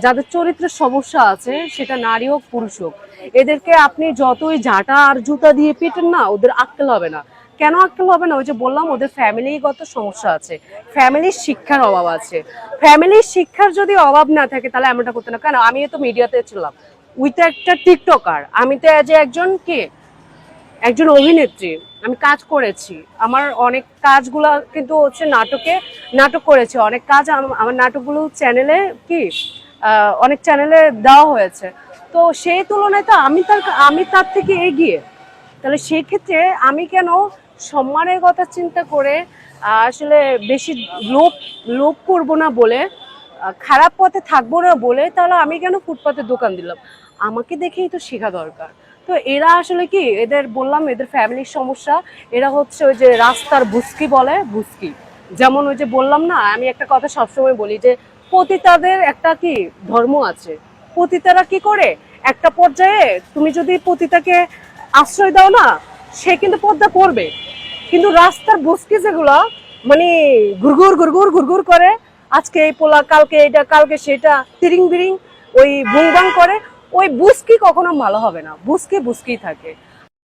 যাদের চরিত্রের সমস্যা আছে, সেটা নারী হোক পুরুষ হোক, এদেরকে আপনি যতই ঝাঁটা আর জুতা দিয়ে পিটেন না, ওদের আক্কেল হবে না। কেন আক্কেল হবে না? ওই যে বললাম, ওদের ফ্যামিলিগত সমস্যা আছে, ফ্যামিলির শিক্ষার অভাব আছে। ফ্যামিলির শিক্ষার যদি অভাব না থাকে তাহলে এমনটা করতে না। কেন, আমি তো মিডিয়াতে ছিলাম, উই তো একটা টিকটকার, আমি তো যে একজন কি, একজন অভিনেত্রী, আমি কাজ করেছি। আমার অনেক কাজগুলো কিন্তু হচ্ছে নাটকে, নাটক করেছি অনেক কাজ। আমার নাটকগুলো চ্যানেলে কি অনেক চ্যানেলে দেওয়া হয়েছে। তো সেই তুলনায় তো আমি তার থেকে এগিয়ে। তাহলে সেই ক্ষেত্রে আমি কেন সম্মানের কথা চিন্তা করে আসলে বেশি লোভ লোভ করবো না বলে, খারাপ পথে থাকবো না বলে, তাহলে আমি কেন ফুটপাতে দোকান দিলাম? আমাকে দেখেই তো শেখা দরকার। তো এরা আসলে কি, এদের বললাম এদের ফ্যামিলির সমস্যা। এরা হচ্ছে ওই যে রাস্তার বুস্কি বলে, বুস্কি। যেমন ওই যে বললাম না, আমি একটা কথা সবসময় বলি যে পতিতাদের একটা কি ধর্ম আছে। পতিতারা কি করে, একটা পর্যায়ে তুমি যদি পতিতাকে আশ্রয় দাও না, সে কিন্তু পদ্মা করবে। কিন্তু রাস্তার বুস্কি যেগুলো, মানে ঘুরঘুর ঘুরঘুর ঘুরঘুর করে, আজকে এই পোলা, কালকে এটা, কালকে সেটা, তিরিং বিরিং ওই বুং বাং করে, ওই বুস্কি কখনো ভালো হবে না। বুস্কি বুস্কি থাকে।